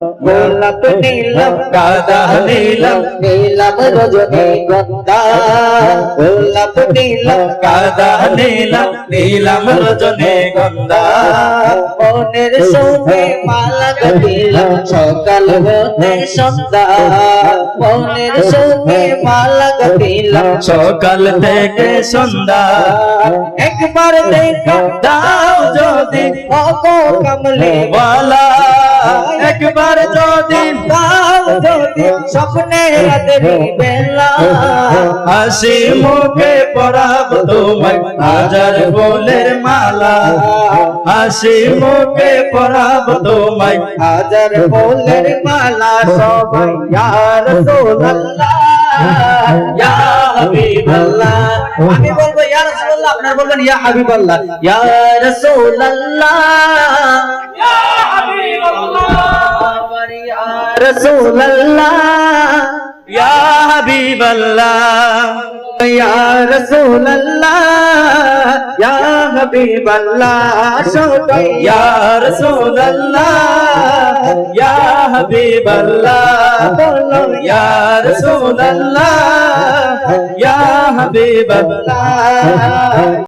গোলাপ নীলম গাঁদা নীলম নীলম রজনীগন্ধা গোলাপ নীলম গাঁদা নীলম নীলম রজনীগন্ধা মনের সঙ্গে মালা গাঁথিলাম সকাল হতে সন্ধ্যা মনের সঙ্গে মালা গাঁথিলাম সকাল থেকে সন্ধ্যা একবার দেখা দাও যদি ওগো কমলে ওয়ালা একবার যদি দাও যদি স্বপ্নে রাতের বেলা হাসি মুখে পরাব তোমায় হাজার ফুলের মালা হাসি মুখে পরাব তোমায় হাজার ফুলের মালা সবাই ইয়া রাসূলুল্লাহ ইয়া হাবিবাল্লাহ আমি বলবো ইয়া রাসূলুল্লাহ আপনারা বলবেন ইয়া হাবিবাল্লাহ ইয়া রাসূলুল্লাহ ইয়া হাবিবাল্লাহ ইয়া রাসূলুল্লাহ ইয়া হাবিবাল্লাহ ইয়া রাসূলুল্লাহ ইয়া হাবিবাল্লাহ সবাই ইয়া রাসূলুল্লাহ ইয়া হাবিবাল্লাহ বলো ইয়া রাসূলুল্লাহ ইয়া হাবিবাল্লাহ